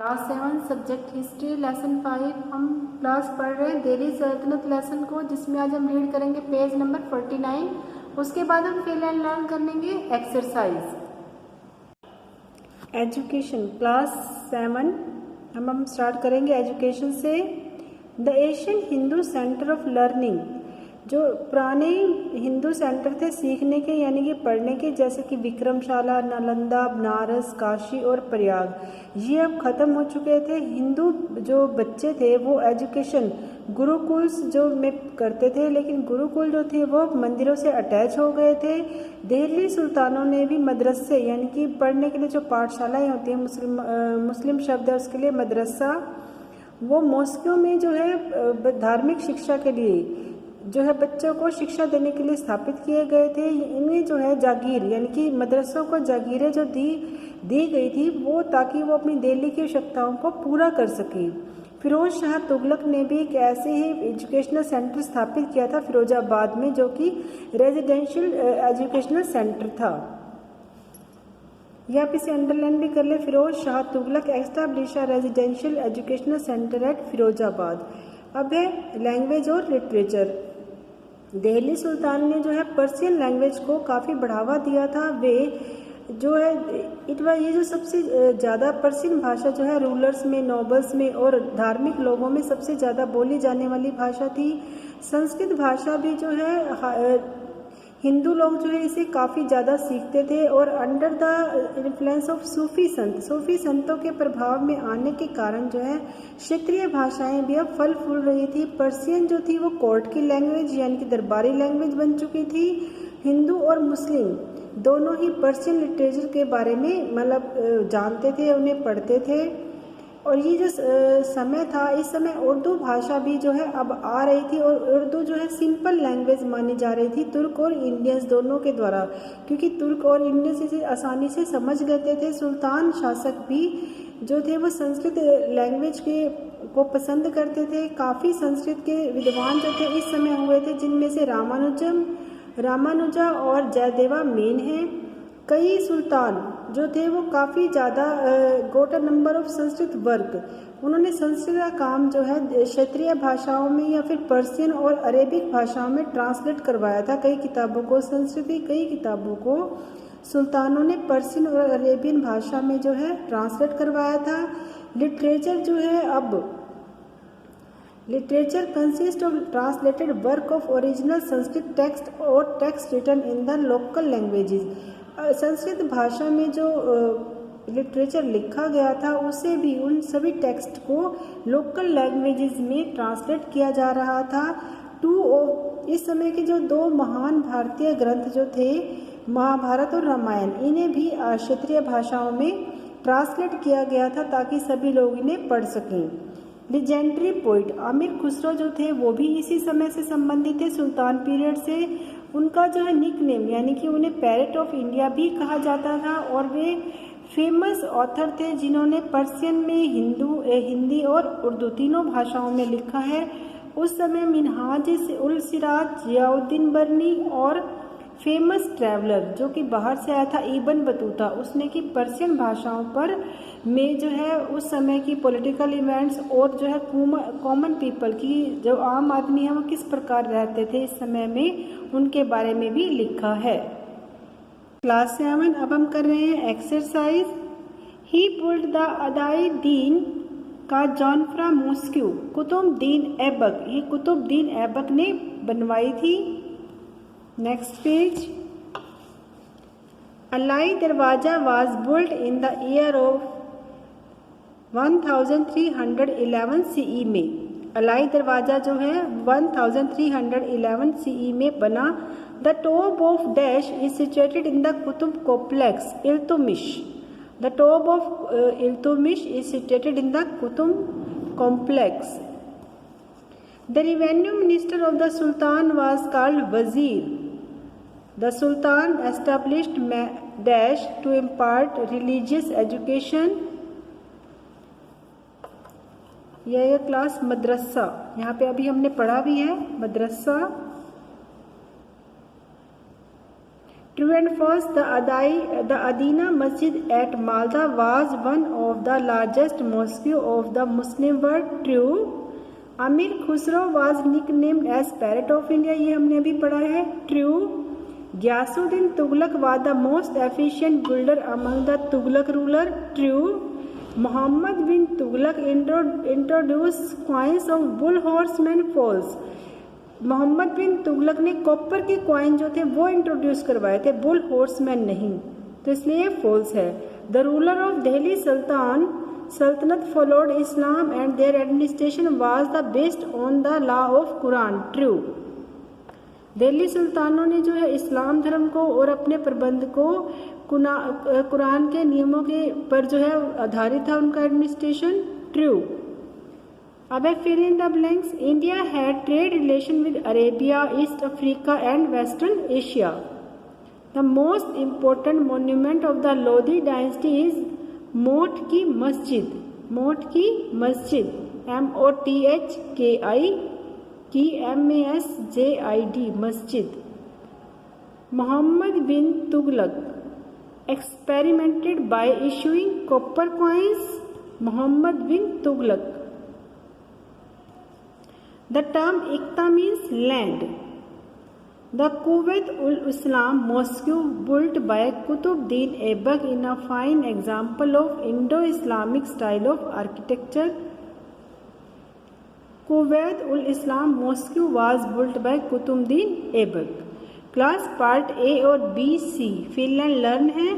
Class 7 subject history lesson 5 हम class पढ़ रहे हैं दिल्ली सल्तनत लेसन को, जिसमें आज हम रीड करेंगे पेज नंबर 49। उसके बाद हम फिल एंड लर्न करेंगे एक्सरसाइज। एजुकेशन क्लास 7 हम स्टार्ट करेंगे एजुकेशन से। The Asian Hindu centre of learning, जो पुराने हिंदू सेंटर थे सीखने के यानी कि पढ़ने के, जैसे कि विक्रमशाला, नालंदा, बनारस, काशी और प्रयाग, ये अब ख़त्म हो चुके थे। हिंदू जो बच्चे थे वो एजुकेशन गुरुकुल जो में करते थे, लेकिन गुरुकुल जो थे वो मंदिरों से अटैच हो गए थे। दिल्ली सुल्तानों ने भी मदरसे यानी कि पढ़ने के लिए जो पाठशालाएँ होती हैं, मुस्लिम शब्द है उसके लिए मदरसा, वो मॉस्कों में जो है धार्मिक शिक्षा के लिए जो है बच्चों को शिक्षा देने के लिए स्थापित किए गए थे। इन्हें जो है जागीर यानी कि मदरसों को जागीरें जो दी गई थी वो, ताकि वो अपनी दिल्ली की आवश्यकताओं को पूरा कर सकें। फिरोज शाह तुगलक ने भी एक ऐसे ही एजुकेशनल सेंटर स्थापित किया था फिरोजाबाद में, जो कि रेजिडेंशियल एजुकेशनल सेंटर था। या आप इसे अंडरलाइन भी कर ले। Firoz Shah Tughlaq establish residential educational centre at Firozabad. अब है लैंग्वेज और लिटरेचर। दिल्ली सुल्तान ने जो है पर्शियन लैंग्वेज को काफ़ी बढ़ावा दिया था। वे जो है ये जो सबसे ज़्यादा पर्शियन भाषा जो है रूलर्स में, नोबल्स में और धार्मिक लोगों में सबसे ज़्यादा बोली जाने वाली भाषा थी। संस्कृत भाषा भी जो है हिंदू लोग जो है इसे काफ़ी ज़्यादा सीखते थे, और अंडर द इन्फ्लुएंस ऑफ सूफी संतों के प्रभाव में आने के कारण जो है क्षेत्रीय भाषाएं भी अब फल फूल रही थी। पर्शियन जो थी वो कोर्ट की लैंग्वेज यानी कि दरबारी लैंग्वेज बन चुकी थी। हिंदू और मुस्लिम दोनों ही पर्शियन लिटरेचर के बारे में मतलब जानते थे, उन्हें पढ़ते थे। और ये जो समय था, इस समय उर्दू भाषा भी जो है अब आ रही थी, और उर्दू जो है सिंपल लैंग्वेज मानी जा रही थी तुर्क और इंडियंस दोनों के द्वारा, क्योंकि तुर्क और इंडियंस इसे आसानी से समझ लेते थे। सुल्तान शासक भी जो थे वो संस्कृत लैंग्वेज को पसंद करते थे। काफ़ी संस्कृत के विद्वान जो थे इस समय हुए थे, जिनमें से रामानुजा और जयदेवा मेन हैं। कई सुल्तान जो थे वो काफ़ी ज़्यादा गोट नंबर ऑफ संस्कृत वर्क, उन्होंने संस्कृत का काम जो है क्षेत्रीय भाषाओं में या फिर पर्शियन और अरेबिक भाषाओं में ट्रांसलेट करवाया था। कई किताबों को संस्कृत, कई किताबों को सुल्तानों ने पर्शियन और अरेबियन भाषा में जो है ट्रांसलेट करवाया था। लिटरेचर जो है अब literature consist of translated work of original Sanskrit text और text written in the local languages. Sanskrit भाषा में जो लिटरेचर लिखा गया था उसे भी, उन सभी टेक्स्ट को लोकल लैंग्वेजेस में ट्रांसलेट किया जा रहा था। इस समय के जो दो महान भारतीय ग्रंथ जो थे, महाभारत और रामायण, इन्हें भी क्षेत्रीय भाषाओं में ट्रांसलेट किया गया था ताकि सभी लोग इन्हें पढ़ सकें। लीजेंडरी पोइट आमिर खुसरो जो थे वो भी इसी समय से संबंधित थे, सुल्तान पीरियड से। उनका जो है निक नेम यानी कि उन्हें पैरेट ऑफ इंडिया भी कहा जाता था, और वे फेमस ऑथर थे जिन्होंने पर्शियन में, हिंदी और उर्दू तीनों भाषाओं में लिखा है। उस समय मिनहाज उल सिराज, जियाउद्दीन बर्नी और फेमस ट्रैवलर जो कि बाहर से आया था इब्न बतूता, उसने कि पर्शियन भाषाओं पर में जो है उस समय की पॉलिटिकल इवेंट्स और जो है कॉमन पीपल की, जो आम आदमी है वो किस प्रकार रहते थे इस समय में, उनके बारे में भी लिखा है। क्लास 7 अब हम कर रहे हैं exercise. He pulled the Adhai Din का जॉन फ्रॉम मॉस्को, कुतुबुद्दीन ऐबक, ये कुतुबुद्दीन ऐबक ने बनवाई थी। Next page. Alai Darwaza was built in the year of 1311 CE में। अलाई दरवाजा जो है 1311 सीई में बना। The top of dash is situated in the Qutub complex Iltutmish. The top of Iltutmish is situated in the Qutub complex. The revenue minister of the Sultan was called Wazir. The Sultan established dash to impart religious education. यह class मदरसा, यहाँ पे अभी हमने पढ़ा भी है मदरसा। True and false. The Adina Masjid at Malda was one of the largest mosques of the Muslim world. True. Amir Khusro was nicknamed as Parrot of India. ये हमने अभी पढ़ा है. True. Ghiyasuddin Tughlaq was the most efficient builder among the Tughlaq ruler. True. Muhammad bin Tughlaq introduced coins of bull horseman. False. Mohammad bin Tughlaq ने copper के coin जो थे वो इंट्रोड्यूस करवाए थे, बुल हॉर्समैन नहीं, तो इसलिए फॉल्स है. The ruler of Delhi Sultanate followed Islam and their administration was the based on the law of Quran. True. Delhi सुल्तानों ने जो है इस्लाम धर्म को और अपने प्रबंध को कुरान के नियमों के पर जो है आधारित था उनका एडमिनिस्ट्रेशन. ट्रू. अब है fill in the blanks. India had trade relation with Arabia, East Africa and western Asia. The most important monument of the Lodi dynasty is Moth ki Masjid. Moth ki Masjid MOTHKI Masjid. Mohammad bin Tughlaq experimented by issuing copper coins. Mohammad bin Tughlaq. The term Iqta means land. The Kuwait-ul-Islam Mosque built by Qutbuddin Aibak is a fine example of Indo-Islamic style of architecture. Kuwait-ul-Islam Mosque was built by Qutbuddin Aibak. Class part A और B C fill and learn है.